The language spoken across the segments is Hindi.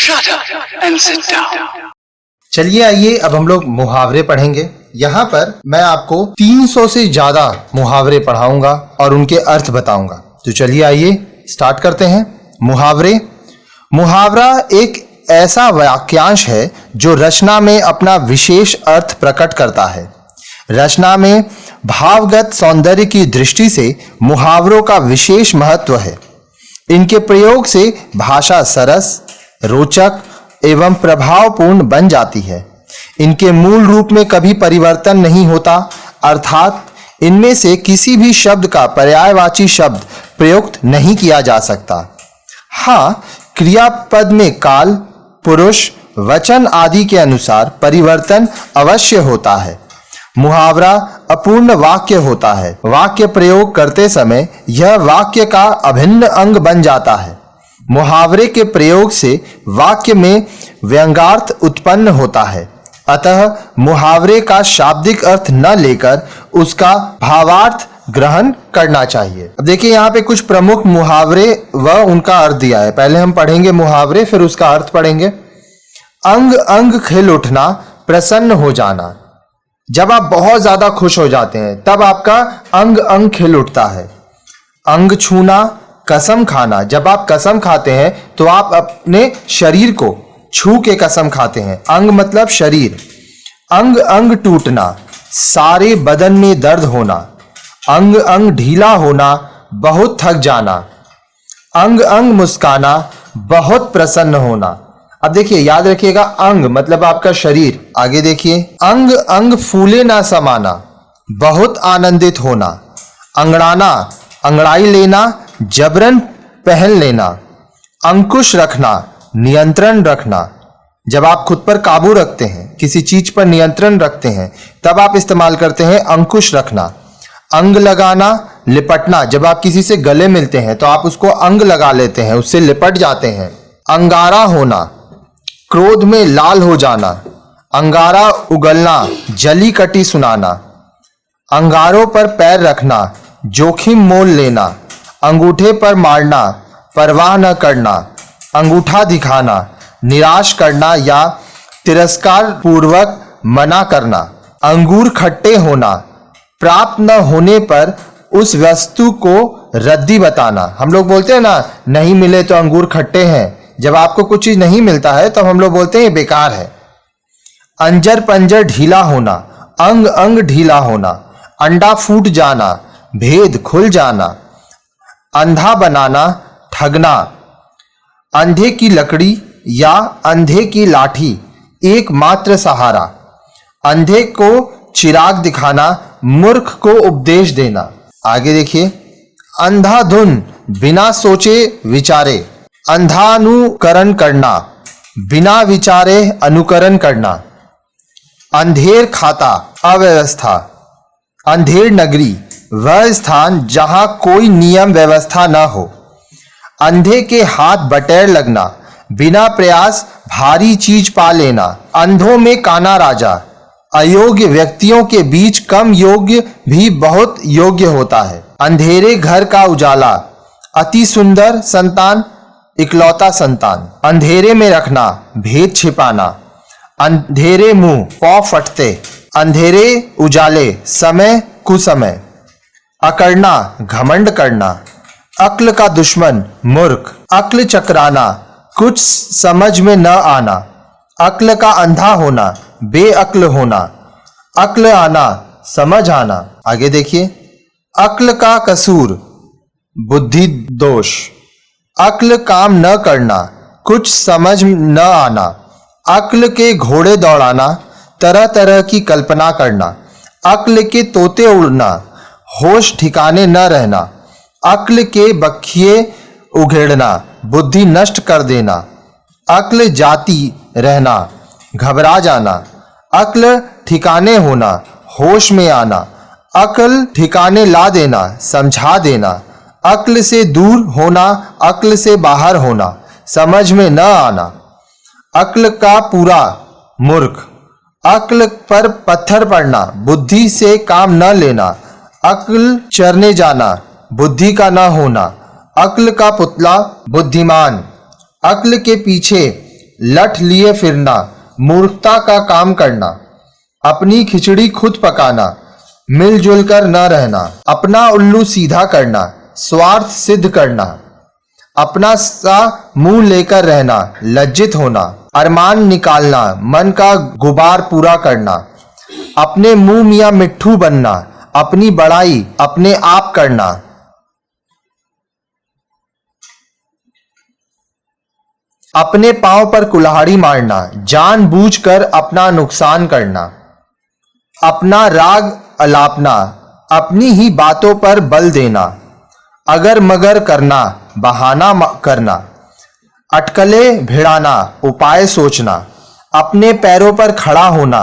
Shut up and sit down. चलिए आइए अब हम लोग मुहावरे पढ़ेंगे। यहाँ पर मैं आपको 300 से ज्यादा मुहावरे पढ़ाऊंगा और उनके अर्थ बताऊंगा। तो चलिए आइए स्टार्ट करते हैं। मुहावरे। मुहावरा एक ऐसा वाक्यांश है जो रचना में अपना विशेष अर्थ प्रकट करता है। रचना में भावगत सौंदर्य की दृष्टि से मुहावरों का विशेष महत्व है। इनके प्रयोग से भाषा सरस, रोचक एवं प्रभावपूर्ण बन जाती है। इनके मूल रूप में कभी परिवर्तन नहीं होता, अर्थात इनमें से किसी भी शब्द का पर्यायवाची शब्द प्रयुक्त नहीं किया जा सकता। हाँ, क्रियापद में काल, पुरुष, वचन आदि के अनुसार परिवर्तन अवश्य होता है। मुहावरा अपूर्ण वाक्य होता है। वाक्य प्रयोग करते समय यह वाक्य का अभिन्न अंग बन जाता है। मुहावरे के प्रयोग से वाक्य में व्यंग्यार्थ उत्पन्न होता है। अतः मुहावरे का शाब्दिक अर्थ न लेकर उसका भावार्थ ग्रहण करना चाहिए। अब देखिए यहाँ पे कुछ प्रमुख मुहावरे व उनका अर्थ दिया है। पहले हम पढ़ेंगे मुहावरे, फिर उसका अर्थ पढ़ेंगे। अंग अंग खिल उठना, प्रसन्न हो जाना। जब आप बहुत ज्यादा खुश हो जाते हैं तब आपका अंग अंग खिल उठता है। अंग छूना, कसम खाना। जब आप कसम खाते हैं तो आप अपने शरीर को छू के कसम खाते हैं। अंग मतलब शरीर। अंग अंग टूटना, सारे बदन में दर्द होना। अंग अंग ढीला होना, बहुत थक जाना। अंग अंग मुस्काना, बहुत प्रसन्न होना। अब देखिए, याद रखिएगा, अंग मतलब आपका शरीर। आगे देखिए, अंग अंग फूले ना समाना, बहुत आनंदित होना। अंगड़ाना, अंगड़ाई लेना, जबरन पहन लेना। अंकुश रखना, नियंत्रण रखना। जब आप खुद पर काबू रखते हैं, किसी चीज पर नियंत्रण रखते हैं, तब आप इस्तेमाल करते हैं अंकुश रखना। अंग लगाना, लिपटना। जब आप किसी से गले मिलते हैं तो आप उसको अंग लगा लेते हैं, उससे लिपट जाते हैं। अंगारा होना, क्रोध में लाल हो जाना। अंगारा उगलना, जली कटी सुनाना। अंगारों पर पैर रखना, जोखिम मोल लेना। अंगूठे पर मारना, परवाह न करना। अंगूठा दिखाना, निराश करना या तिरस्कार पूर्वक मना करना। अंगूर खट्टे होना, प्राप्त न होने पर उस वस्तु को रद्दी बताना। हम लोग बोलते हैं ना, नहीं मिले तो अंगूर खट्टे हैं। जब आपको कुछ चीज नहीं मिलता है तो हम लोग बोलते हैं ये बेकार है। अंजर पंजर ढीला होना, अंग अंग ढीला होना। अंडा फूट जाना, भेद खुल जाना। अंधा बनाना, ठगना। अंधे की लकड़ी या अंधे की लाठी, एकमात्र सहारा। अंधे को चिराग दिखाना, मूर्ख को उपदेश देना। आगे देखिए, अंधाधुन, बिना सोचे विचारे। अंधानुकरण करना, बिना विचारे अनुकरण करना। अंधेर खाता, अव्यवस्था। अंधेर नगरी, वह स्थान जहां कोई नियम व्यवस्था न हो। अंधे के हाथ बटेर लगना, बिना प्रयास भारी चीज पा लेना। अंधों में काना राजा, अयोग्य व्यक्तियों के बीच कम योग्य भी बहुत योग्य होता है। अंधेरे घर का उजाला, अति सुंदर संतान, इकलौता संतान। अंधेरे में रखना, भेद छिपाना। अंधेरे मुंह, पौ फटते। अंधेरे उजाले, समय कुसमय। अकड़ना, घमंड करना। अक्ल का दुश्मन, मूर्ख। अक्ल चकराना, कुछ समझ में न आना। अक्ल का अंधा होना, बेअक्ल होना। अक्ल आना, समझ आना। आगे देखिए, अक्ल का कसूर, बुद्धि दोष। अक्ल काम न करना, कुछ समझ न आना। अक्ल के घोड़े दौड़ाना, तरह तरह की कल्पना करना। अक्ल के तोते उड़ना, होश ठिकाने न रहना। अक्ल के बखिए उघेड़ना, बुद्धि नष्ट कर देना। अक्ल जाती रहना, घबरा जाना। अक्ल ठिकाने होना, होश में आना। अक्ल ठिकाने ला देना, समझा देना। अक्ल से दूर होना, अक्ल से बाहर होना, समझ में न आना। अक्ल का पूरा, मूर्ख। अक्ल पर पत्थर पड़ना, बुद्धि से काम न लेना। अक्ल चरने जाना, बुद्धि का न होना। अक्ल का पुतला, बुद्धिमान। अक्ल के पीछे लठ लिए फिरना, मूर्खता का काम करना, अपनी खिचड़ी खुद पकाना, मिलजुल कर न रहना, अपना उल्लू सीधा करना, स्वार्थ सिद्ध करना, अपना सा मुंह लेकर रहना, लज्जित होना, अरमान निकालना, मन का गुबार पूरा करना, अपने मुंह मियां मिट्ठू बनना, अपनी बड़ाई अपने आप करना, अपने पांव पर कुल्हाड़ी मारना, जानबूझकर अपना नुकसान करना, अपना राग अलापना, अपनी ही बातों पर बल देना, अगर मगर करना, बहाना करना, अटकले भिड़ाना, उपाय सोचना, अपने पैरों पर खड़ा होना,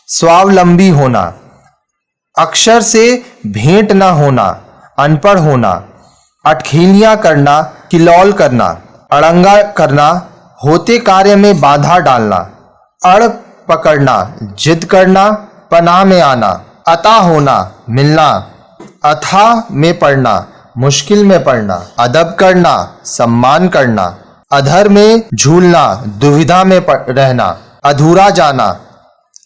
स्वावलंबी होना, अक्षर से भेंट न होना, अनपढ़ होना, अटखेलियां करना, किलौल करना, अड़ंगा करना, होते कार्य में बाधा डालना, अड़ पकड़ना, जिद करना, पनाह में आना, अता होना, मिलना, अथाह में पड़ना, मुश्किल में पड़ना, अदब करना, सम्मान करना, अधर में झूलना, दुविधा में रहना, अधूरा जाना,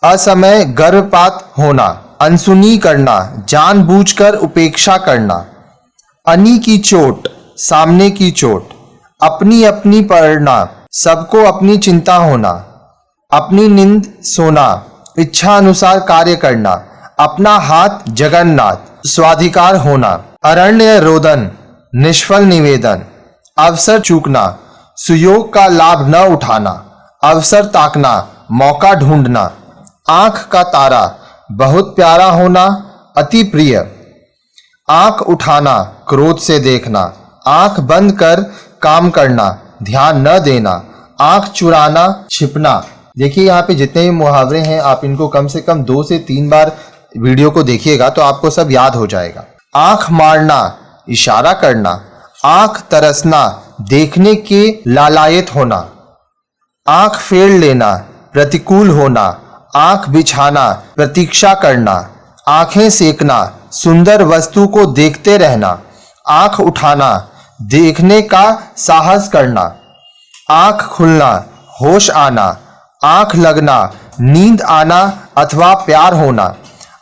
असमय गर्भपात होना, अनसुनी करना, जानबूझकर उपेक्षा करना, अनी की चोट, सामने की चोट, अपनी अपनी पड़ना, सबको अपनी चिंता होना, अपनी नींद सोना, इच्छा अनुसार कार्य करना, अपना हाथ जगन्नाथ, स्वाधिकार होना, अरण्य रोदन, निष्फल निवेदन, अवसर चूकना, सुयोग का लाभ न उठाना, अवसर ताकना, मौका ढूंढना, आंख का तारा, बहुत प्यारा होना, अति प्रिय, आंख उठाना, क्रोध से देखना, आंख बंद कर काम करना, ध्यान न देना, आंख चुराना, छिपना। देखिए यहाँ पे जितने भी मुहावरे हैं आप इनको कम से कम 2 से 3 बार वीडियो को देखिएगा तो आपको सब याद हो जाएगा। आंख मारना, इशारा करना, आंख तरसना, देखने के लालायत होना, आंख फेर लेना, प्रतिकूल होना, आंख बिछाना, प्रतीक्षा करना, आंखें सेकना, सुंदर वस्तु को देखते रहना, आंख उठाना, देखने का साहस करना, आंख खुलना, होश आना, आंख लगना, नींद आना अथवा प्यार होना,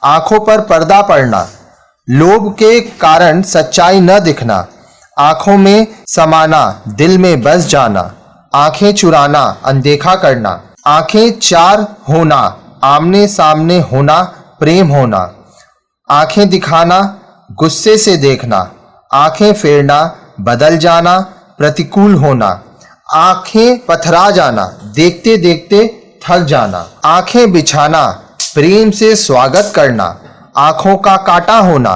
आंखों पर पर्दा पड़ना, लोभ के कारण सच्चाई न दिखना, आंखों में समाना, दिल में बस जाना, आंखें चुराना, अनदेखा करना, आंखें चार होना, आमने सामने होना, प्रेम होना, आंखें दिखाना, गुस्से से देखना, आंखें फेरना, बदल जाना, प्रतिकूल होना, आंखें पथरा जाना, देखते देखते थक जाना, आंखें बिछाना, प्रेम से स्वागत करना, आंखों का काटा होना,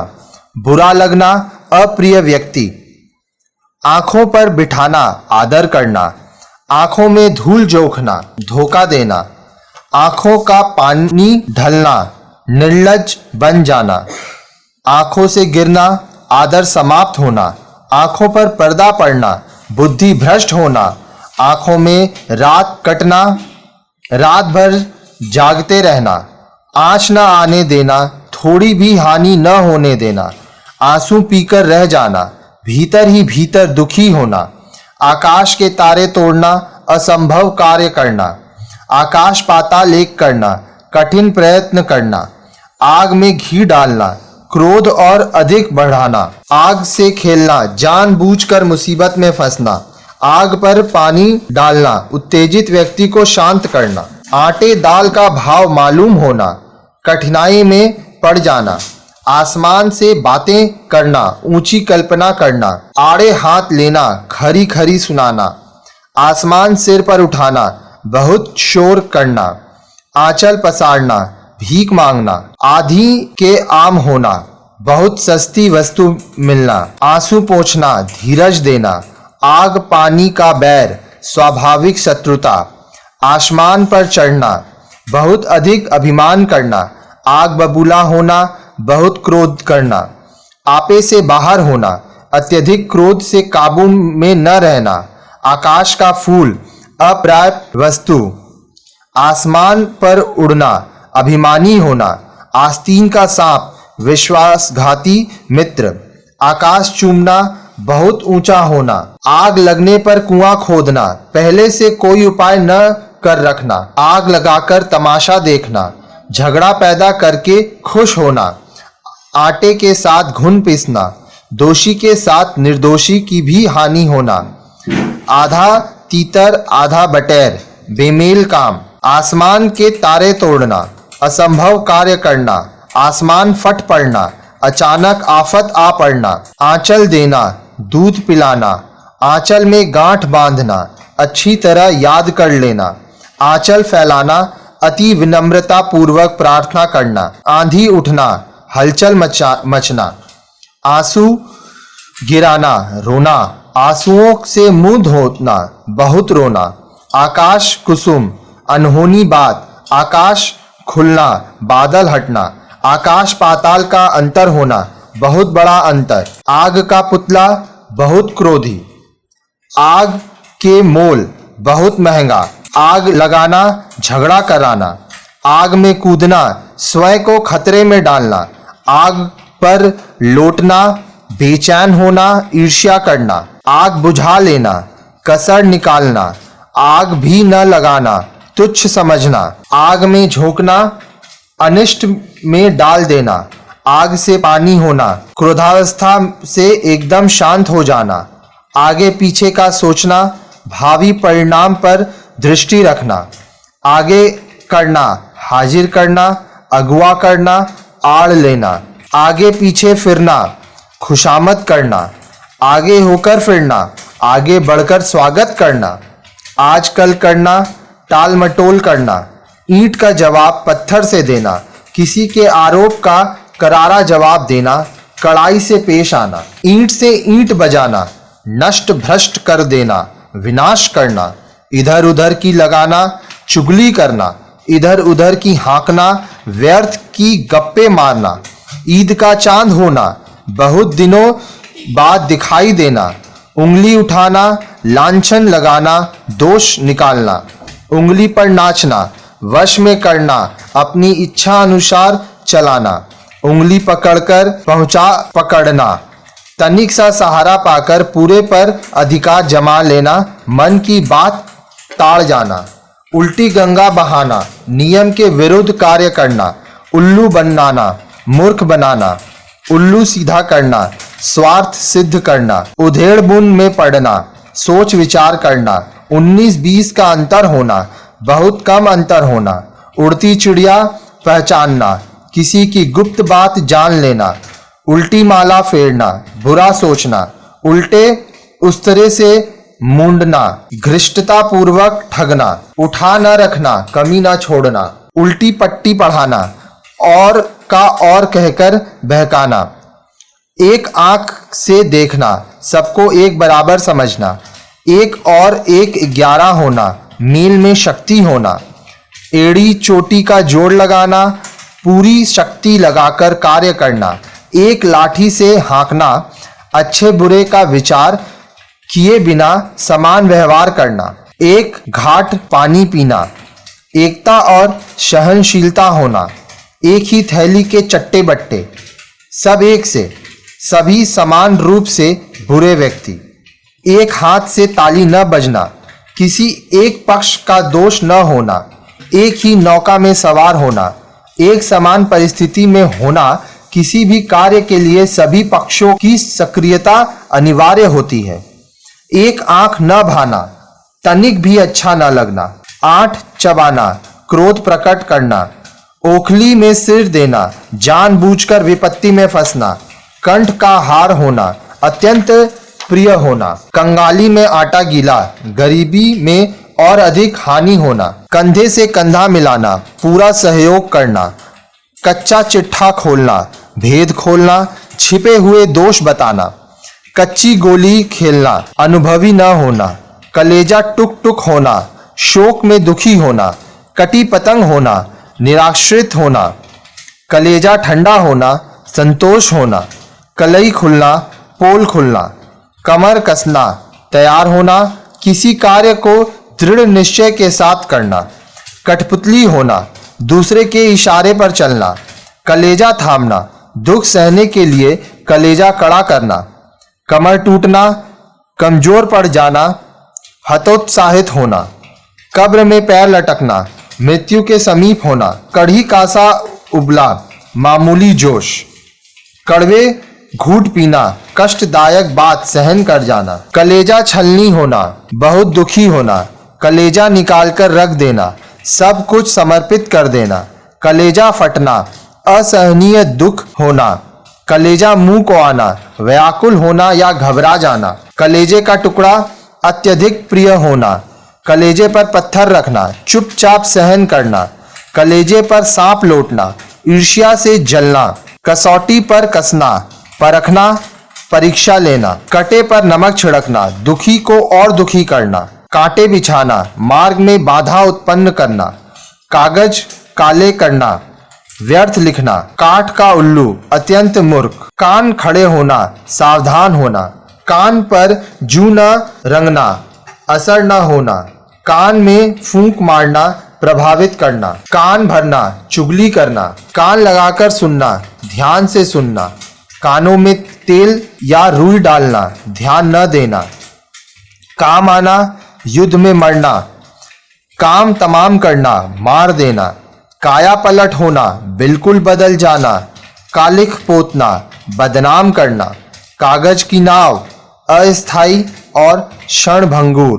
बुरा लगना, अप्रिय व्यक्ति, आंखों पर बिठाना, आदर करना, आंखों में धूल जोखना, धोखा देना, आंखों का पानी ढलना, निर्लज बन जाना, आंखों से गिरना, आदर समाप्त होना, आंखों पर पर्दा पड़ना, बुद्धि भ्रष्ट होना, आंखों में रात कटना, रात भर जागते रहना, आँच न आने देना, थोड़ी भी हानि न होने देना, आंसू पीकर रह जाना, भीतर ही भीतर दुखी होना, आकाश के तारे तोड़ना, असंभव कार्य करना, आकाश पाताल एक करना, कठिन प्रयत्न करना, आग में घी डालना, क्रोध और अधिक बढ़ाना, आग से खेलना, जानबूझकर मुसीबत में फंसना, आग पर पानी डालना, उत्तेजित व्यक्ति को शांत करना, आटे दाल का भाव मालूम होना, कठिनाई में पड़ जाना, आसमान से बातें करना, ऊंची कल्पना करना, आड़े हाथ लेना, खरी खरी सुनाना, आसमान सिर पर उठाना, बहुत शोर करना, आंचल पसारना, भीख मांगना, आधी के आम होना, बहुत सस्ती वस्तु मिलना, आंसू पोंछना, धीरज देना, आग पानी का बैर, स्वाभाविक शत्रुता, आसमान पर चढ़ना, बहुत अधिक अभिमान करना, आग बबूला होना, बहुत क्रोध करना, आपे से बाहर होना, अत्यधिक क्रोध से काबू में न रहना, आकाश का फूल, अप्राप्य वस्तु, आसमान पर उड़ना, अभिमानी होना, आस्तीन का सांप, विश्वासघाती मित्र, आकाश चूमना, बहुत ऊंचा होना, आग लगने पर कुआं खोदना, पहले से कोई उपाय न कर रखना, आग लगाकर तमाशा देखना, झगड़ा पैदा करके खुश होना, आटे के साथ घुन पीसना, दोषी के साथ निर्दोषी की भी हानि होना, आधा तीतर आधा बटेर, बेमेल काम, आसमान के तारे तोड़ना, असंभव कार्य करना, आसमान फट पड़ना, अचानक आफत आ पड़ना, आंचल देना, दूध पिलाना, आंचल में गांठ बांधना, अच्छी तरह याद कर लेना, आंचल फैलाना, अति विनम्रता पूर्वक प्रार्थना करना, आंधी उठना, हलचल मचना, आंसू गिराना, रोना, आंसुओं से मुंह धोना, बहुत रोना, आकाश कुसुम, अनहोनी बात, आकाश खुलना, बादल हटना, आकाश पाताल का अंतर होना, बहुत बड़ा अंतर, आग का पुतला, बहुत क्रोधी, आग के मोल, बहुत महंगा, आग लगाना, झगड़ा कराना, आग में कूदना, स्वयं को खतरे में डालना, आग पर लौटना, बेचैन होना, ईर्ष्या करना, आग बुझा लेना, कसर निकालना, आग भी न लगाना, तुच्छ समझना, आग में झोंकना, अनिष्ट में डाल देना, आग से पानी होना, क्रोधावस्था से एकदम शांत हो जाना, आगे पीछे का सोचना, भावी परिणाम पर दृष्टि रखना, आगे करना, हाजिर करना, अगवा करना, आड़ लेना, आगे पीछे फिरना, खुशामद करना, आगे होकर फिरना, आगे बढ़कर स्वागत करना, आजकल करना, टाल मटोल करना, ईंट का जवाब पत्थर से देना, किसी के आरोप का करारा जवाब देना, कड़ाई से पेश आना, ईंट से ईंट बजाना, नष्ट भ्रष्ट कर देना, विनाश करना, इधर उधर की लगाना, चुगली करना, इधर उधर की हाँकना, व्यर्थ की गप्पे मारना, ईद का चांद होना, बहुत दिनों बाद दिखाई देना, उंगली उठाना, लांछन लगाना, दोष निकालना, उंगली पर नाचना, वश में करना, अपनी इच्छा अनुसार चलाना, उंगली पकड़कर पकड़ना, तनिक सा सहारा पाकर पूरे पर अधिकार जमा लेना, मन की बात टाल जाना, उल्टी गंगा बहाना, नियम के विरुद्ध कार्य करना, उल्लू बनाना, मूर्ख बनाना, उल्लू सीधा करना, स्वार्थ सिद्ध करना, उधेड़ बुन में पड़ना, सोच विचार करना, 19-20 का अंतर होना, बहुत कम अंतर होना, उड़ती चिड़िया पहचानना, किसी की गुप्त बात जान लेना, उल्टी माला फेरना, बुरा सोचना, उल्टे उस्तरे से मूंडना, घृष्टता पूर्वक ठगना, उठा न रखना, कमी न छोड़ना, उल्टी पट्टी पढ़ाना, और का और कहकर बहकाना, एक आंख से देखना, सबको एक बराबर समझना, एक और एक 11 होना, मील में शक्ति होना, एड़ी चोटी का जोड़ लगाना, पूरी शक्ति लगाकर कार्य करना, एक लाठी से हाँकना, अच्छे बुरे का विचार किए बिना समान व्यवहार करना, एक घाट पानी पीना, एकता और सहनशीलता होना, एक ही थैली के चट्टे बट्टे, सब एक से, सभी समान रूप से बुरे व्यक्ति, एक हाथ से ताली न बजना, किसी एक पक्ष का दोष न होना, एक ही नौका में सवार होना, एक समान परिस्थिति में होना, किसी भी कार्य के लिए सभी पक्षों की सक्रियता अनिवार्य होती है, एक आंख न भाना, तनिक भी अच्छा न लगना, 8 चबाना, क्रोध प्रकट करना, ओखली में सिर देना, जानबूझकर विपत्ति में फंसना, कंठ का हार होना, अत्यंत प्रिय होना, कंगाली में आटा गीला, गरीबी में और अधिक हानि होना, कंधे से कंधा मिलाना, पूरा सहयोग करना, कच्चा चिट्ठा खोलना, भेद खोलना, छिपे हुए दोष बताना, कच्ची गोली खेलना, अनुभवी न होना, कलेजा टुक टुक होना, शोक में दुखी होना, कटी पतंग होना, निराश्रित होना, कलेजा ठंडा होना, संतोष होना, कलई खुलना, पोल खुलना, कमर कसना, तैयार होना, किसी कार्य को दृढ़ निश्चय के साथ करना, कठपुतली होना, दूसरे के इशारे पर चलना, कलेजा थामना, दुख सहने के लिए कलेजा कड़ा करना, कमर टूटना, कमजोर पड़ जाना, हतोत्साहित होना, कब्र में पैर लटकना, मृत्यु के समीप होना, कढ़ी कासा उबला, मामूली जोश, कड़वे घूंट पीना, कष्टदायक बात सहन कर जाना, कलेजा छलनी होना, बहुत दुखी होना, कलेजा निकालकर रख देना, सब कुछ समर्पित कर देना, कलेजा फटना, असहनीय दुख होना, कलेजा मुंह को आना, व्याकुल होना या घबरा जाना, कलेजे का टुकड़ा अत्यधिक प्रिय होना, कलेजे पर पत्थर रखना, चुपचाप सहन करना, कलेजे पर सांप लौटना, ईर्ष्या से जलना, कसौटी पर कसना, परखना, परीक्षा लेना, कटे पर नमक छिड़कना, दुखी को और दुखी करना, कांटे बिछाना, मार्ग में बाधा उत्पन्न करना, कागज काले करना, व्यर्थ लिखना, काठ का उल्लू, अत्यंत मूर्ख, कान खड़े होना, सावधान होना, कान पर जू न रंगना, असर न होना, कान में फूंक मारना, प्रभावित करना, कान भरना, चुगली करना, कान लगाकर सुनना, ध्यान से सुनना, कानों में तेल या रुई डालना, ध्यान न देना, काम आना, युद्ध में मरना, काम तमाम करना, मार देना, काया पलट होना, बिल्कुल बदल जाना, कालिख पोतना, बदनाम करना, कागज की नाव, अस्थाई और क्षणभंगुर,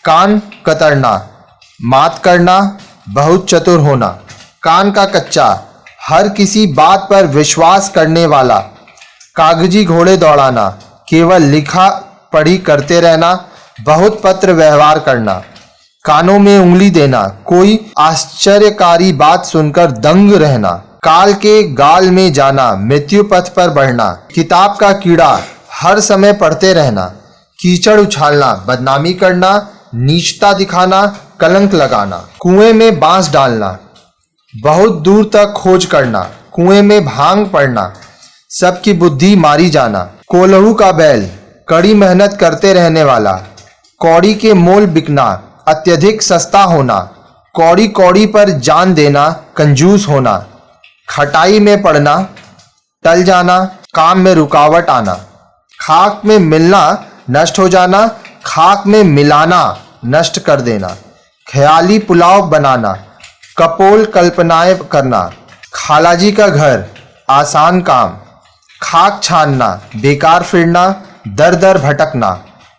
कान कतरना, मात करना, बहुत चतुर होना, कान का कच्चा, हर किसी बात पर विश्वास करने वाला, कागजी घोड़े दौड़ाना, केवल लिखा पढ़ी करते रहना, बहुत पत्र व्यवहार करना, कानों में उंगली देना, कोई आश्चर्यकारी बात सुनकर दंग रहना, काल के गाल में जाना, मृत्यु पथ पर बढ़ना, किताब का कीड़ा, हर समय पढ़ते रहना, कीचड़ उछालना, बदनामी करना, नीचता दिखाना, कलंक लगाना, कुएं में बांस डालना, बहुत दूर तक खोज करना, कुएं में भांग पड़ना, सबकी बुद्धि मारी जाना, कोल्हू का बैल, कड़ी मेहनत करते रहने वाला, कौड़ी के मोल बिकना, अत्यधिक सस्ता होना, कौड़ी कौड़ी पर जान देना, कंजूस होना, खटाई में पड़ना, टल जाना, काम में रुकावट आना, खाक में मिलना, नष्ट हो जाना, खाक में मिलाना, नष्ट कर देना, ख्याली पुलाव बनाना, कपोल कल्पनाएं करना, खालाजी का घर, आसान काम, खाक छानना, बेकार फिरना, दर दर भटकना,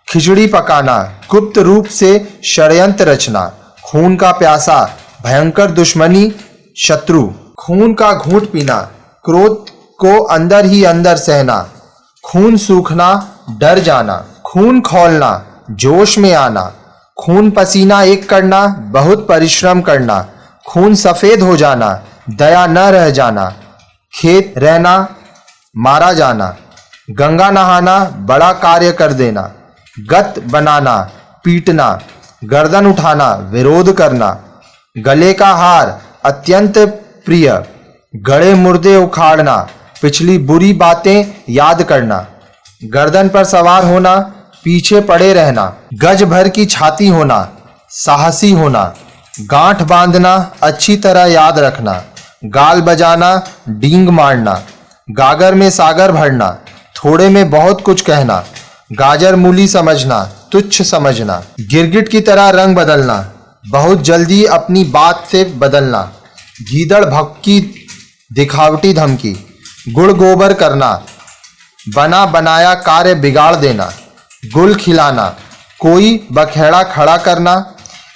खिचड़ी पकाना, गुप्त रूप से षड्यंत्र रचना, खून का प्यासा, भयंकर दुश्मनी, शत्रु, खून का घूंट पीना, क्रोध को अंदर ही अंदर सहना, खून सूखना, डर जाना, खून खौलना, जोश में आना, खून पसीना एक करना, बहुत परिश्रम करना, खून सफेद हो जाना, दया न रह जाना, खेत रहना, मारा जाना, गंगा नहाना, बड़ा कार्य कर देना, गत बनाना, पीटना, गर्दन उठाना, विरोध करना, गले का हार, अत्यंत प्रिय, गड़े मुर्दे उखाड़ना, पिछली बुरी बातें याद करना, गर्दन पर सवार होना, पीछे पड़े रहना, गज भर की छाती होना, साहसी होना, गांठ बांधना, अच्छी तरह याद रखना, गाल बजाना, डींग मारना, गागर में सागर भरना, थोड़े में बहुत कुछ कहना, गाजर मूली समझना, तुच्छ समझना, गिरगिट की तरह रंग बदलना, बहुत जल्दी अपनी बात से बदलना, गीदड़ भक्की, दिखावटी धमकी, गुड़ गोबर करना, बना बनाया कार्य बिगाड़ देना, गुल खिलाना, कोई बखेड़ा खड़ा करना,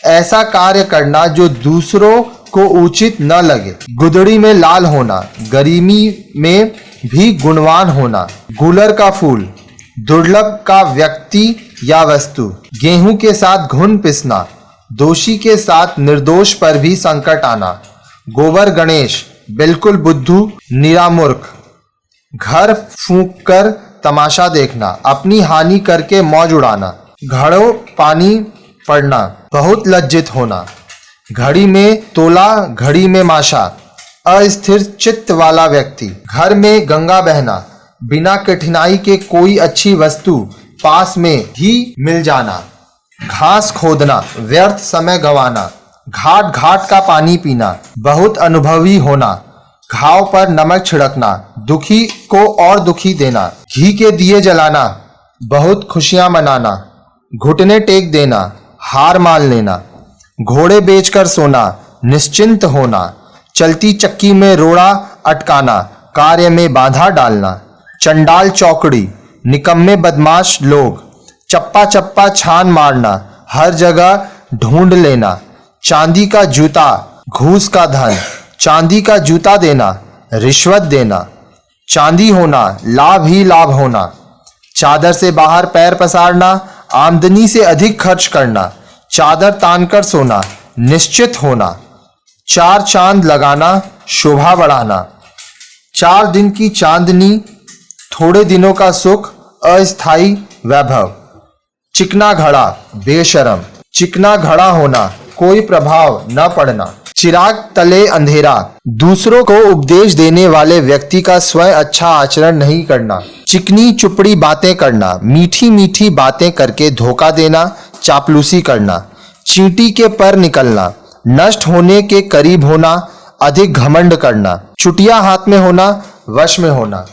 ऐसा कार्य करना जो दूसरों को उचित न लगे, गुदड़ी में लाल होना, गरीमी में भी गुणवान होना, गुलर का फूल, दुर्लभ का व्यक्ति या वस्तु, गेहूं के साथ घुन पिसना, दोषी के साथ निर्दोष पर भी संकट आना, गोबर गणेश, बिल्कुल बुद्धू, निरामूर्ख, घर फूंक कर तमाशा देखना, अपनी हानि करके मौज उड़ाना, घड़ों पानी पड़ना, बहुत लज्जित होना, घड़ी में तोला, घड़ी में माशा, अस्थिर चित्त वाला व्यक्ति, घर में गंगा बहना, बिना कठिनाई के कोई अच्छी वस्तु पास में ही मिल जाना, घास खोदना, व्यर्थ समय गंवाना, घाट घाट का पानी पीना, बहुत अनुभवी होना, घाव पर नमक छिड़कना, दुखी को और दुखी देना, घी के दिए जलाना, बहुत खुशियां मनाना, घुटने टेक देना, हार मान लेना, घोड़े बेचकर सोना, निश्चिंत होना, चलती चक्की में रोड़ा अटकाना, कार्य में बाधा डालना, चंडाल चौकड़ी, निकम्मे बदमाश लोग, चप्पा चप्पा छान मारना, हर जगह ढूंढ लेना, चांदी का जूता, घूस का धन, चांदी का जूता देना, रिश्वत देना, चांदी होना, लाभ ही लाभ होना, चादर से बाहर पैर पसारना, आमदनी से अधिक खर्च करना, चादर तानकर सोना, निश्चित होना, चार चांद लगाना, शोभा बढ़ाना, 4 दिन की चांदनी, थोड़े दिनों का सुख, अस्थाई वैभव, चिकना घड़ा, बेशरम, चिकना घड़ा होना, कोई प्रभाव न पड़ना, चिराग तले अंधेरा, दूसरों को उपदेश देने वाले व्यक्ति का स्वयं अच्छा आचरण नहीं करना, चिकनी चुपड़ी बातें करना, मीठी मीठी बातें करके धोखा देना, चापलूसी करना, चींटी के पर निकलना, नष्ट होने के करीब होना, अधिक घमंड करना, चुटिया हाथ में होना, वश में होना,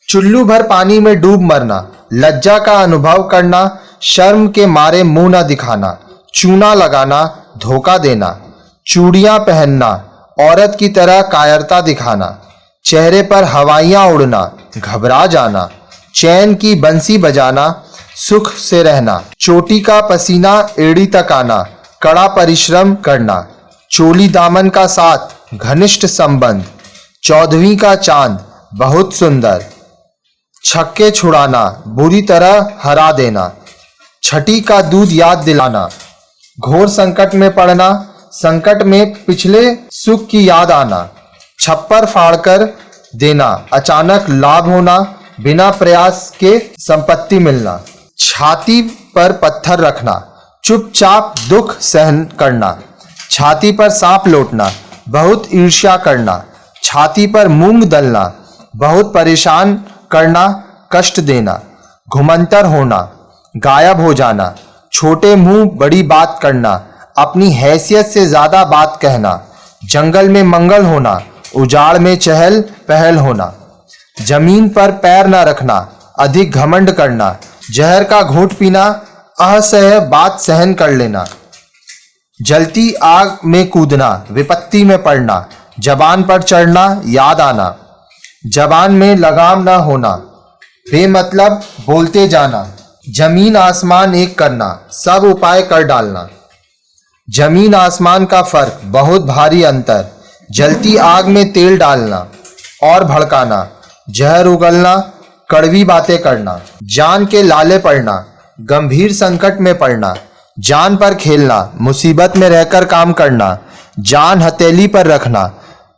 चुल्लू भर पानी में डूब मरना, लज्जा का अनुभव करना, शर्म के मारे मुंह न दिखाना, चूना लगाना, धोखा देना, चूड़ियां पहनना, औरत की तरह कायरता दिखाना, चेहरे पर हवाइयां उड़ना, घबरा जाना, चैन की बंसी बजाना, सुख से रहना, चोटी का पसीना एड़ी तक आना, कड़ा परिश्रम करना, चोली दामन का साथ, घनिष्ठ संबंध, 14वीं का चांद, बहुत सुंदर, छक्के छुड़ाना, बुरी तरह हरा देना, छठी का दूध याद दिलाना, घोर संकट में पड़ना, संकट में पिछले सुख की याद आना, छप्पर फाड़कर देना, अचानक लाभ होना, बिना प्रयास के संपत्ति मिलना, छाती पर पत्थर रखना, चुपचाप दुख सहन करना, छाती पर सांप लौटना, बहुत ईर्ष्या करना, छाती पर मूंग दलना, बहुत परेशान करना, कष्ट देना, घुमंतर होना, गायब हो जाना, छोटे मुंह बड़ी बात करना, अपनी हैसियत से ज्यादा बात कहना, जंगल में मंगल होना, उजाड़ में चहल पहल होना, जमीन पर पैर न रखना, अधिक घमंड करना, जहर का घूंट पीना, असह्य बात सहन कर लेना, जलती आग में कूदना, विपत्ति में पड़ना, जबान पर चढ़ना, याद आना, जबान में लगाम न होना, बेमतलब बोलते जाना, जमीन आसमान एक करना, सब उपाय कर डालना, जमीन आसमान का फर्क, बहुत भारी अंतर, जलती आग में तेल डालना और भड़काना, जहर उगलना, कड़वी बातें करना, जान के लाले पड़ना, गंभीर संकट में पड़ना, जान पर खेलना, मुसीबत में रहकर काम करना, जान हथेली पर रखना,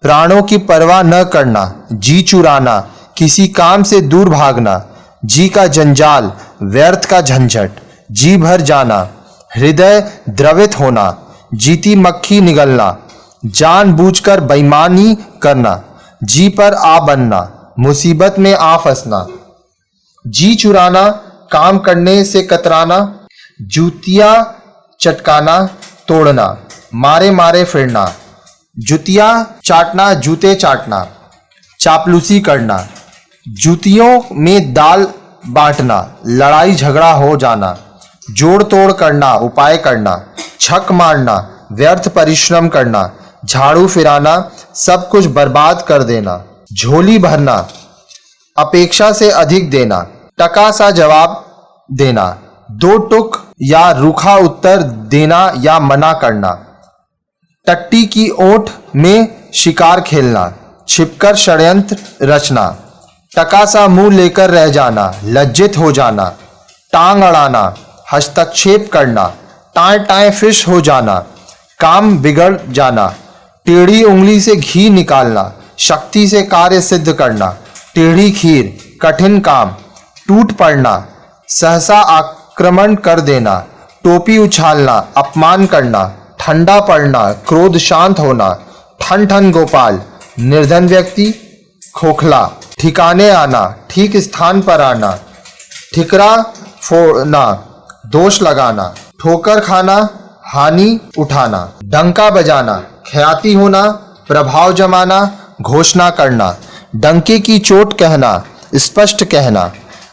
प्राणों की परवाह न करना, जी चुराना, किसी काम से दूर भागना, जी का जंजाल, व्यर्थ का झंझट, जी भर जाना, हृदय द्रवित होना, जीती मक्खी निगलना, जानबूझकर बेईमानी करना, जी पर आ बनना, मुसीबत में आ फंसना, जी चुराना, काम करने से कतराना, जूतियां चटकाना, तोड़ना, मारे मारे फिरना, जुतियां चाटना, जूते चाटना, चापलूसी करना, जूतियों में दाल बांटना, लड़ाई झगड़ा हो जाना, जोड़ तोड़ करना, उपाय करना, छक मारना, व्यर्थ परिश्रम करना, झाड़ू फिराना, सब कुछ बर्बाद कर देना, झोली भरना, अपेक्षा से अधिक देना, टका सा जवाब देना, 2 टुक या रूखा उत्तर देना या मना करना, टट्टी की ओट में शिकार खेलना, छिपकर षड्यंत्र रचना, टका सा मुंह लेकर रह जाना, लज्जित हो जाना, टांग अड़ाना, हस्तक्षेप करना, टाएं टाएं फिश हो जाना, काम बिगड़ जाना, टेढ़ी उंगली से घी निकालना, शक्ति से कार्य सिद्ध करना, टेढ़ी खीर, कठिन काम, टूट पड़ना, सहसा आक्रमण कर देना, टोपी उछालना, अपमान करना, ठंडा पड़ना, क्रोध शांत होना, ठन ठन गोपाल, निर्धन व्यक्ति, खोखला, ठिकाने आना, ठीक स्थान पर आना, ठिकरा फोड़ना, दोष लगाना, ठोकर खाना, हानि उठाना, डंका बजाना, ख्याति होना, प्रभाव जमाना, घोषणा करना, डंके की चोट कहना, स्पष्ट कहना,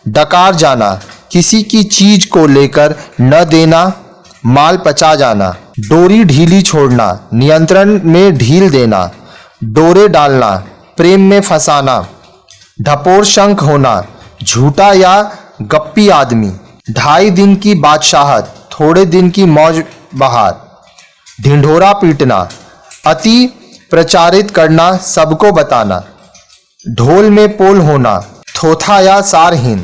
डकार जाना, किसी की चीज को लेकर न देना, माल पचा जाना, डोरी ढीली छोड़ना, नियंत्रण में ढील देना, डोरे डालना, प्रेम में फंसाना, ढपोर शंख होना, झूठा या गप्पी आदमी, 2.5 दिन की बादशाहत, थोड़े दिन की मौज बहार, ढिंढोरा पीटना, अति प्रचारित करना, सबको बताना, ढोल में पोल होना, थोथा या सारहीन,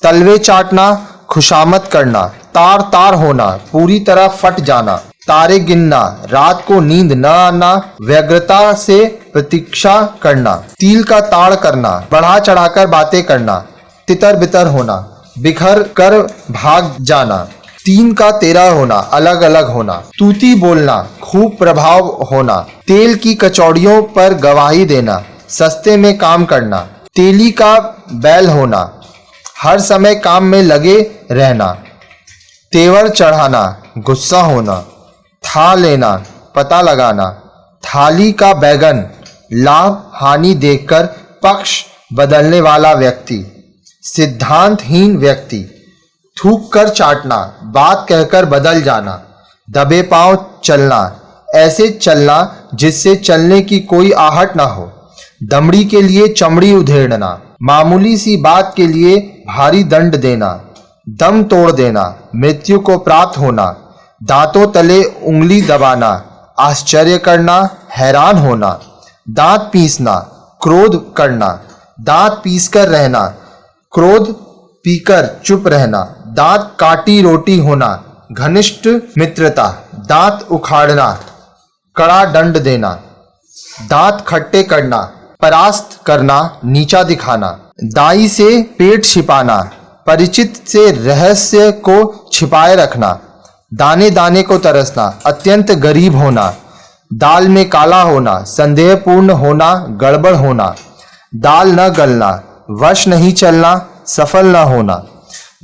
तलवे चाटना, खुशामद करना, तार तार होना, पूरी तरह फट जाना, तारे गिनना, रात को नींद न आना, व्यग्रता से प्रतीक्षा करना, तिल का ताड़ करना, बढ़ा चढ़ाकर बातें करना, तितर बितर होना, बिखर कर भाग जाना, 3 का 13 होना, अलग अलग होना, तूती बोलना, खूब प्रभाव होना, तेल की कचौड़ियों पर गवाही देना, सस्ते में काम करना, तेली का बैल होना, हर समय काम में लगे रहना, तेवर चढ़ाना, गुस्सा होना, था लेना, पता लगाना, थाली का बैगन, लाभ हानि देखकर पक्ष बदलने वाला व्यक्ति, सिद्धांतहीन व्यक्ति, थूक कर चाटना, बात कहकर बदल जाना, दबे पांव चलना, ऐसे चलना जिससे चलने की कोई आहट ना हो, दमड़ी के लिए चमड़ी उधेड़ना, मामूली सी बात के लिए भारी दंड देना, दम तोड़ देना, मृत्यु को प्राप्त होना, दांतों तले उंगली दबाना, आश्चर्य करना, हैरान होना, दांत पीसना, क्रोध करना, दांत पीसकर रहना, क्रोध पीकर चुप रहना, दांत काटी रोटी होना, घनिष्ठ मित्रता, दांत उखाड़ना, कड़ा दंड देना, दांत खट्टे करना, परास्त करना, नीचा दिखाना, दाई से पेट छिपाना, परिचित से रहस्य को छिपाए रखना, दाने दाने को तरसना, अत्यंत गरीब होना, दाल में काला होना, संदेहपूर्ण होना, गड़बड़ होना, दाल न गलना, वश नहीं चलना, सफल न होना,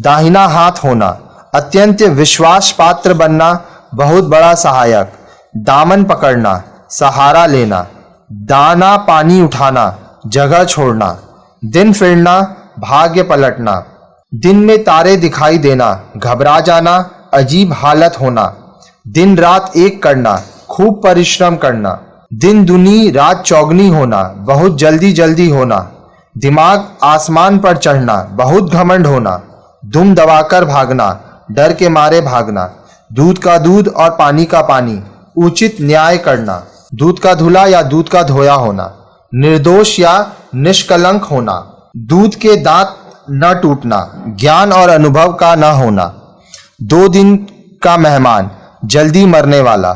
दाहिना हाथ होना, अत्यंत विश्वास पात्र बनना, बहुत बड़ा सहायक, दामन पकड़ना, सहारा लेना, दाना पानी उठाना, जगह छोड़ना, दिन फिरना, भाग्य पलटना, दिन में तारे दिखाई देना, घबरा जाना, अजीब हालत होना, दिन रात एक करना, खूब परिश्रम करना, दिन दुनी रात चौगनी होना, बहुत जल्दी जल्दी होना, दिमाग आसमान पर चढ़ना, बहुत घमंड होना, दुम दबाकर भागना, डर के मारे भागना, दूध का दूध और पानी का पानी, उचित न्याय करना, दूध का धुला या दूध का धोया होना, निर्दोष या निष्कलंक होना, दूध के दांत न टूटना, ज्ञान और अनुभव का न होना, 2 दिन का मेहमान, जल्दी मरने वाला,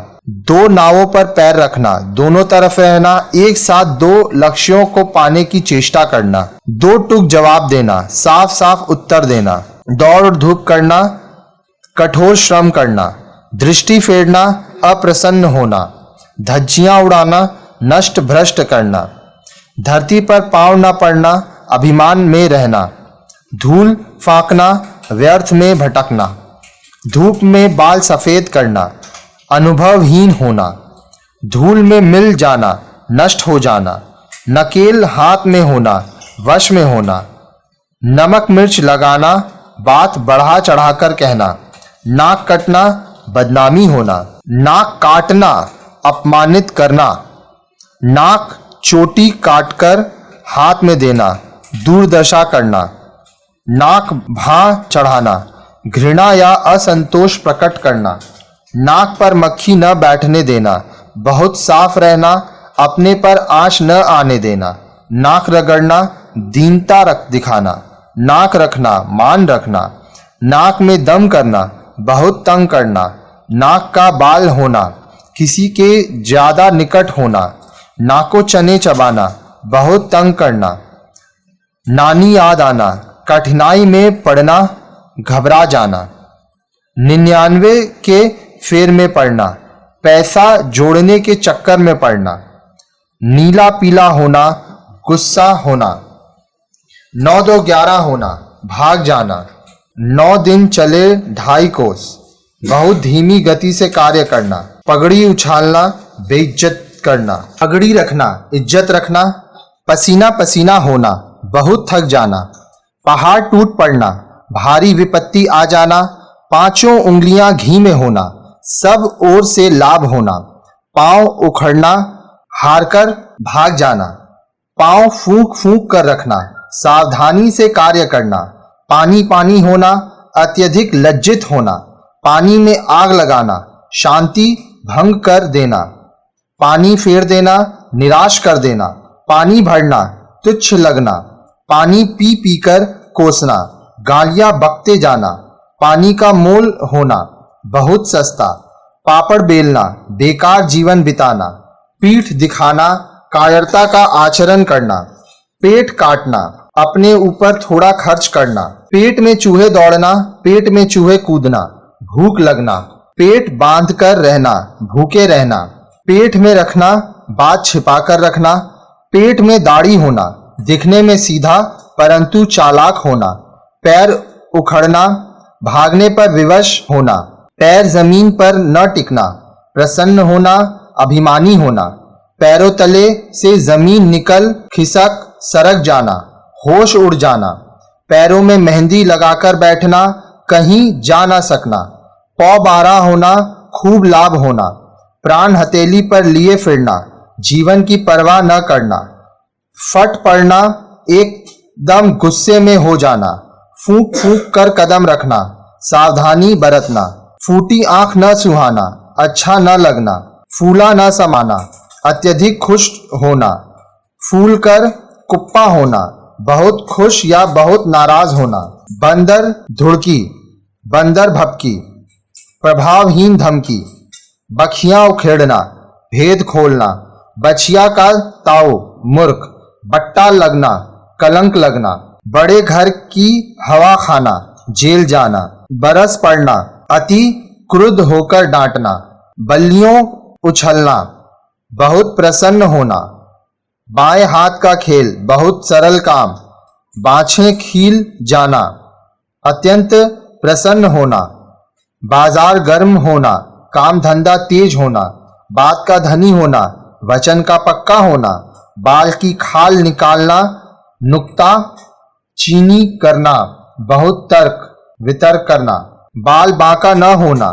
2 नावों पर पैर रखना, दोनों तरफ रहना, एक साथ 2 लक्ष्यों को पाने की चेष्टा करना, 2 टूक जवाब देना, साफ साफ उत्तर देना, दौड़ धूप करना, कठोर श्रम करना, दृष्टि फेरना, अप्रसन्न होना, धज्जियां उड़ाना, नष्ट भ्रष्ट करना, धरती पर पांव न पड़ना, अभिमान में रहना, धूल फांकना, व्यर्थ में भटकना, धूप में बाल सफेद करना, अनुभवहीन होना, धूल में मिल जाना, नष्ट हो जाना, नकेल हाथ में होना, वश में होना, नमक मिर्च लगाना, बात बढ़ा चढ़ाकर कहना, नाक कटना, बदनामी होना, नाक काटना, अपमानित करना, नाक चोटी काटकर हाथ में देना, दुर्दशा करना, नाक भां चढ़ाना, घृणा या असंतोष प्रकट करना, नाक पर मक्खी न बैठने देना, बहुत साफ रहना, अपने पर आंच न आने देना, नाक रगड़ना, दीनता दिखाना, नाक रखना, मान रखना, नाक में दम करना, बहुत तंग करना, नाक का बाल होना, किसी के ज्यादा निकट होना, नाको चने चबाना, बहुत तंग करना, नानी याद आना, कठिनाई में पड़ना, घबरा जाना, 99 के फेर में पड़ना, पैसा जोड़ने के चक्कर में पड़ना, नीला पीला होना, गुस्सा होना, 9-2-11 होना, भाग जाना, 9 दिन चले 2.5 कोस, बहुत धीमी गति से कार्य करना, पगड़ी उछालना, बेइज्जत करना, पगड़ी रखना, इज्जत रखना, पसीना पसीना होना, बहुत थक जाना, पहाड़ टूट पड़ना, भारी विपत्ति आ जाना, पांचों उंगलियां घी में होना, सब ओर से लाभ होना, पांव उखड़ना, हारकर भाग जाना, पांव फूंक फूंक कर रखना, सावधानी से कार्य करना, पानी पानी होना, अत्यधिक लज्जित होना, पानी में आग लगाना, शांति भंग कर देना, पानी फेर देना, निराश कर देना, पानी भरना, तुच्छ लगना, पानी पी पी कर कोसना, गालियां बकते जाना, पानी का मोल होना, बहुत सस्ता, पापड़ बेलना, बेकार जीवन बिताना, पीठ दिखाना, कायरता का आचरण करना, पेट काटना, अपने ऊपर थोड़ा खर्च करना, पेट में चूहे दौड़ना, पेट में चूहे कूदना, भूख लगना, पेट बांध कर रहना, भूखे रहना, पेट में रखना, बात छिपा कर रखना, पेट में दाढ़ी होना, दिखने में सीधा परंतु चालाक होना, पैर उखड़ना, भागने पर विवश होना, पैर जमीन पर न टिकना, प्रसन्न होना, अभिमानी होना, पैरों तले से जमीन निकल खिसक सरक जाना, होश उड़ जाना, पैरों में मेहंदी लगाकर बैठना, कहीं जा न सकना, पौ बारह होना, खूब लाभ होना, प्राण हथेली पर लिए फिरना, जीवन की परवाह न करना, फट पड़ना, एकदम गुस्से में हो जाना, फूंक फूंक कर कदम रखना, सावधानी बरतना, फूटी आंख न सुहाना, अच्छा न लगना, फूला न समाना, अत्यधिक खुश होना, फूल कर कुप्पा होना, बहुत खुश या बहुत नाराज होना, बंदर धुड़की, बंदर भपकी, प्रभावहीन धमकी, बखियां उखेड़ना, भेद खोलना, बछिया का ताऊ, मूर्ख, बट्टा लगना, कलंक लगना, बड़े घर की हवा खाना, जेल जाना, बरस पड़ना, अति क्रुद्ध होकर डांटना, बल्लियों उछलना, बहुत प्रसन्न होना, बाएं हाथ का खेल, बहुत सरल काम, बाछें खील जाना, अत्यंत प्रसन्न होना, बाजार गर्म होना, काम धंधा तेज होना, बात का धनी होना, वचन का पक्का होना, बाल की खाल निकालना, नुक्ता चीनी करना, बहुत तर्क वितर्क करना, बाल बांका न होना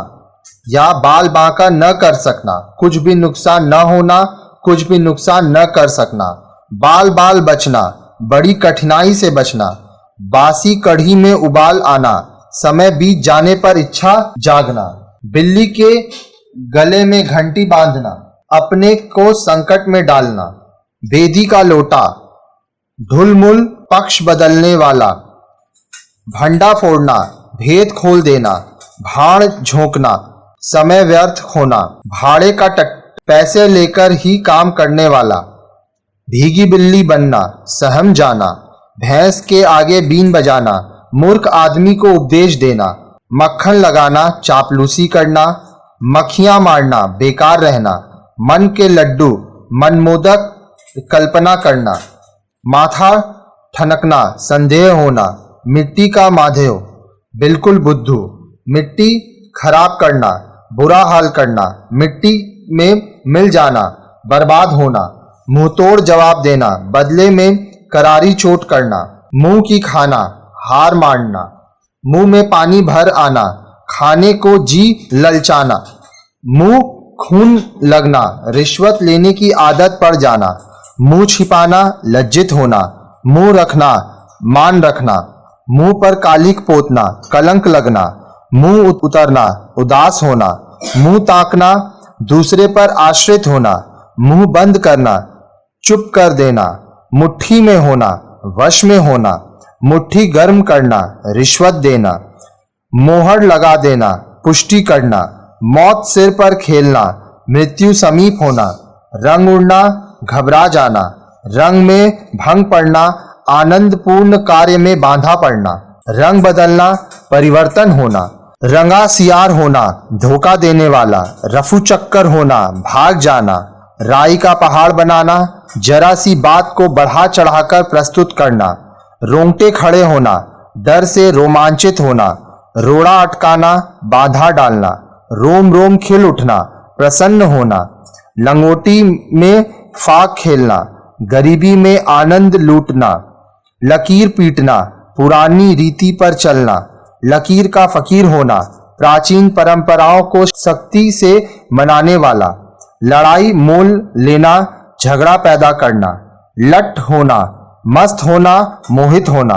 या बाल बांका न कर सकना, कुछ भी नुकसान न होना, कुछ भी नुकसान न कर सकना, बाल बाल बचना, बड़ी कठिनाई से बचना, बासी कढ़ी में उबाल आना, समय बीत जाने पर इच्छा जागना, बिल्ली के गले में घंटी बांधना, अपने को संकट में डालना, बेदी का लोटा, ढुलमुल पक्ष बदलने वाला, भंडा फोड़ना, भेद खोल देना, भाड़ झोंकना, समय व्यर्थ होना, भाड़े का पैसे लेकर ही काम करने वाला, भीगी बिल्ली बनना, सहम जाना, भैंस के आगे बीन बजाना, मूर्ख आदमी को उपदेश देना, मक्खन लगाना, चापलूसी करना, मक्खियां मारना, बेकार रहना, मन के लड्डू, मनमोदक कल्पना करना, माथा ठनकना, संदेह होना, मिट्टी का माधेय, बिल्कुल बुद्धू, मिट्टी खराब करना, बुरा हाल करना, मिट्टी में मिल जाना, बर्बाद होना, मुंहतोड़ जवाब देना, बदले में करारी चोट करना, मुंह की खाना, हार मारना, मुंह में पानी भर आना, खाने को जी ललचाना, मुंह खून लगना, रिश्वत लेने की आदत पड़ जाना, मुंह छिपाना, लज्जित होना, मुंह रखना, मान रखना, मुंह पर कालिक पोतना, कलंक लगना, मुंह उतरना, उदास होना, मुंह ताकना, दूसरे पर आश्रित होना, मुंह बंद करना, चुप कर देना, मुट्ठी में होना, वश में होना, मुट्ठी गर्म करना, रिश्वत देना, मोहर लगा देना, पुष्टि करना, मौत सिर पर खेलना, मृत्यु समीप होना, रंग उड़ना, घबरा जाना, रंग में भंग पड़ना, आनंदपूर्ण कार्य में बांधा पड़ना, रंग बदलना, परिवर्तन होना, रंगा सियार होना, धोखा देने वाला, रफू चक्कर होना, भाग जाना, राई का पहाड़ बनाना, जरा सी बात को बढ़ा चढ़ाकर प्रस्तुत करना, रोंगटे खड़े होना, डर से रोमांचित होना, रोड़ा अटकाना, बाधा डालना, रोम रोम खिल उठना, प्रसन्न होना, लंगोटी में फाक खेलना, गरीबी में आनंद लूटना, लकीर पीटना, पुरानी रीति पर चलना, लकीर का फकीर होना, प्राचीन परंपराओं को सख्ती से मनाने वाला, लड़ाई मोल लेना, झगड़ा पैदा करना, लट होना, मस्त होना, मोहित होना,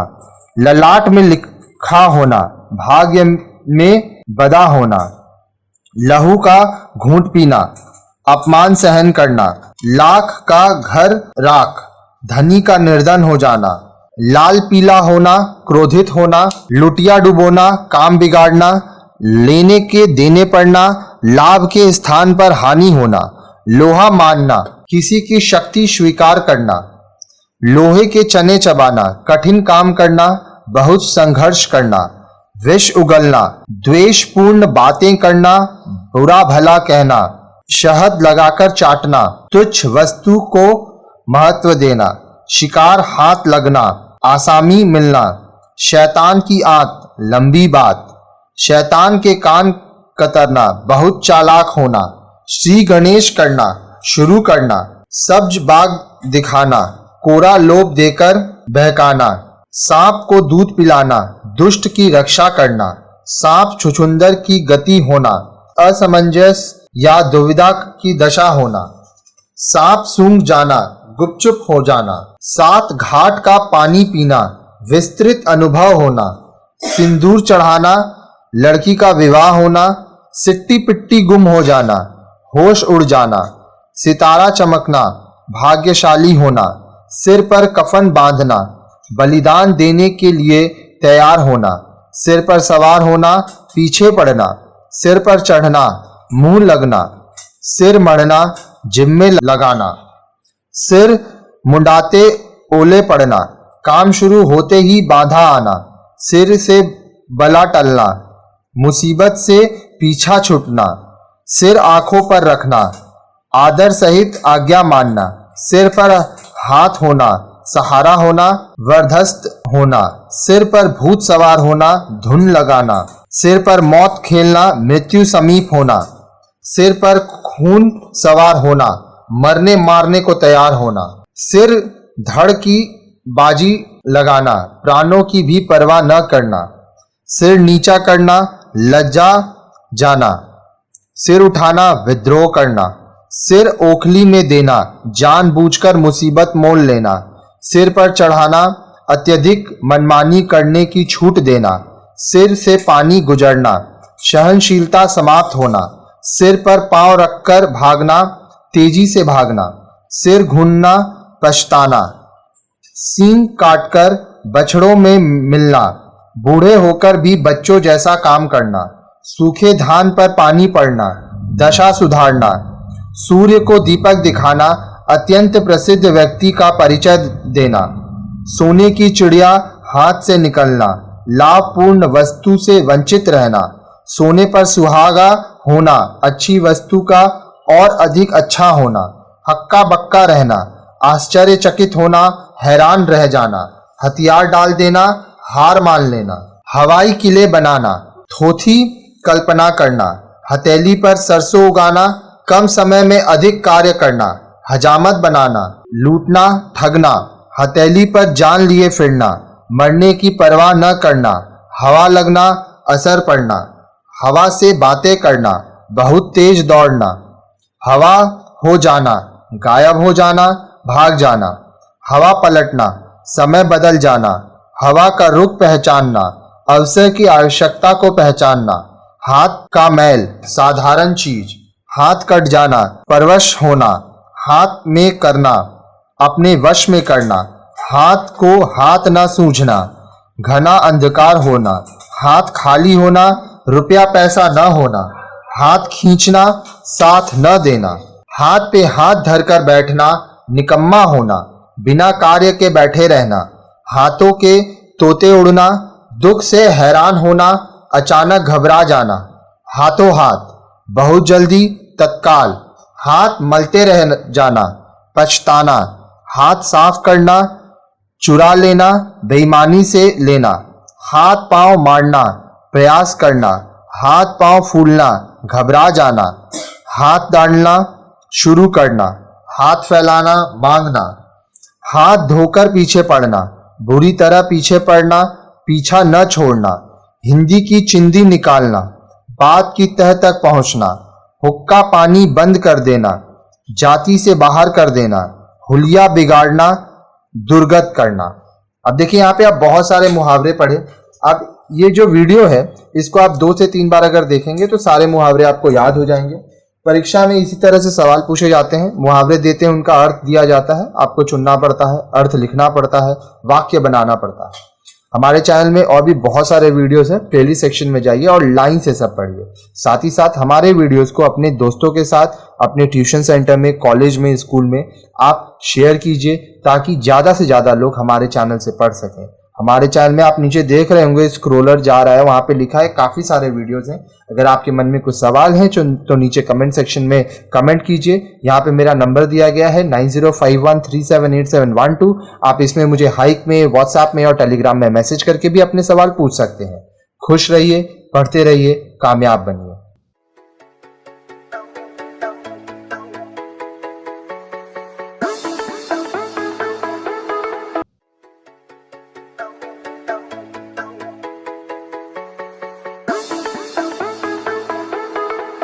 ललाट में लिखा होना, भाग्य में बदा होना, लहू का घूंट पीना, अपमान सहन करना, लाख का घर राख, धनी का निर्धन हो जाना, लाल पीला होना, क्रोधित होना, लुटिया डुबोना, काम बिगाड़ना, लेने के देने पड़ना, लाभ के स्थान पर हानि होना, लोहा मानना, किसी की शक्ति स्वीकार करना, लोहे के चने चबाना, कठिन काम करना, बहुत संघर्ष करना, विष उगलना, द्वेषपूर्ण बातें करना, बुरा भला कहना, शहद लगाकर चाटना, तुच्छ वस्तु को महत्व देना, शिकार हाथ लगना, आसामी मिलना, शैतान की आंत, लंबी बात, शैतान के कान कतरना, बहुत चालाक होना, श्री गणेश करना, शुरू करना, सब्ज बाग दिखाना, कोरा लोभ देकर बहकाना, सांप को दूध पिलाना, दुष्ट की रक्षा करना, सांप छुछुंदर की गति होना, असमंजस या दुविधा की दशा होना, सांप सूंघ जाना, गुपचुप हो जाना, 7 घाट का पानी पीना, विस्तृत अनुभव होना, सिंदूर चढ़ाना, लड़की का विवाह होना, सिट्टी पिट्टी गुम हो जाना, होश उड़ जाना, सितारा चमकना, भाग्यशाली होना, सिर पर कफन बांधना, बलिदान देने के लिए तैयार होना, सिर पर सवार होना, पीछे पड़ना, सिर पर चढ़ना, मुंह लगना, सिर मढ़ना, जिम्मे लगाना, सिर मुंडाते ओले पड़ना, काम शुरू होते ही बाधा आना, सिर से बला टलना, मुसीबत से पीछा छूटना, सिर आंखों पर रखना, आदर सहित आज्ञा मानना, सिर पर हाथ होना, सहारा होना, वर्धस्त होना, सिर पर भूत सवार होना, धुन लगाना, सिर पर मौत खेलना, मृत्यु समीप होना, सिर पर खून सवार होना, मरने मारने को तैयार होना, सिर धड़ की बाजी लगाना, प्राणों की भी परवाह न करना, सिर नीचा करना, लज्जा जाना, सिर उठाना, विद्रोह करना, सिर ओखली में देना, जानबूझकर मुसीबत मोल लेना, सिर पर चढ़ाना, अत्यधिक मनमानी करने की छूट देना, सिर से पानी गुजरना, सहनशीलता समाप्त होना, सिर पर पांव रखकर भागना, तेजी से भागना, सिर घूमना, पछताना, सींग काटकर बछड़ों में मिलना, बूढ़े होकर भी बच्चों जैसा काम करना, सूखे धान पर पानी पड़ना, दशा सुधारना, सूर्य को दीपक दिखाना, अत्यंत प्रसिद्ध व्यक्ति का परिचय देना, सोने की चिड़िया हाथ से निकलना, लाभपूर्ण वस्तु से वंचित रहना, सोने पर सुहागा होना, अच्छी वस्तु का और अधिक अच्छा होना, हक्का बक्का रहना, आश्चर्यचकित होना, हैरान रह जाना, हथियार डाल देना, हार मान लेना, हवाई किले बनाना, थोथी कल्पना करना, हथेली पर सरसों उगाना, कम समय में अधिक कार्य करना, हजामत बनाना, लूटना, ठगना, हथेली पर जान लिए फिरना, मरने की परवाह न करना, हवा लगना, असर पड़ना, हवा से बातें करना, बहुत तेज दौड़ना, हवा हो जाना, गायब हो जाना, भाग जाना, हवा पलटना, समय बदल जाना, हवा का रुख पहचानना, अवसर की आवश्यकता को पहचानना, हाथ का मैल, साधारण चीज, हाथ कट जाना, परवश होना, हाथ में करना, अपने वश में करना, हाथ को हाथ न सूझना, घना अंधकार होना, हाथ खाली होना, रुपया पैसा न होना, हाथ खींचना, साथ न देना, हाथ पे हाथ धरकर बैठना, निकम्मा होना, बिना कार्य के बैठे रहना, हाथों के तोते उड़ना, दुख से हैरान होना, अचानक घबरा जाना, हाथों हाथ, बहुत जल्दी, तत्काल, हाथ मलते रह जाना, पछताना, हाथ साफ करना, चुरा लेना, बेईमानी से लेना, हाथ पांव मारना, प्रयास करना, हाथ पांव फूलना, घबरा जाना, हाथ डालना, शुरू करना, हाथ फैलाना, मांगना, हाथ धोकर पीछे पड़ना, बुरी तरह पीछे पड़ना, पीछा न छोड़ना, हिंदी की चिंदी निकालना, बात की तह तक पहुंचना, हुक्का पानी बंद कर देना, जाति से बाहर कर देना, हुलिया बिगाड़ना, दुर्गत करना। अब देखिए यहाँ पे आप बहुत सारे मुहावरे पढ़े। अब ये जो वीडियो है इसको आप 2 से 3 बार अगर देखेंगे तो सारे मुहावरे आपको याद हो जाएंगे। परीक्षा में इसी तरह से सवाल पूछे जाते हैं, मुहावरे देते हैं, उनका अर्थ दिया जाता है, आपको चुनना पड़ता है, अर्थ लिखना पड़ता है, वाक्य बनाना पड़ता है। हमारे चैनल में और भी बहुत सारे वीडियोस हैं, प्लेलिस्ट सेक्शन में जाइए और लाइन से सब पढ़िए। साथ ही साथ हमारे वीडियोस को अपने दोस्तों के साथ, अपने ट्यूशन सेंटर में, कॉलेज में, स्कूल में आप शेयर कीजिए ताकि ज़्यादा से ज़्यादा लोग हमारे चैनल से पढ़ सकें। हमारे चैनल में आप नीचे देख रहे होंगे स्क्रोलर जा रहा है, वहाँ पे लिखा है काफ़ी सारे वीडियोस हैं। अगर आपके मन में कुछ सवाल हैं तो नीचे कमेंट सेक्शन में कमेंट कीजिए। यहाँ पे मेरा नंबर दिया गया है 9051378712। आप इसमें मुझे हाइक में, व्हाट्सएप में और टेलीग्राम में मैसेज करके भी अपने सवाल पूछ सकते हैं। खुश रहिए, पढ़ते रहिए, कामयाब बनिए।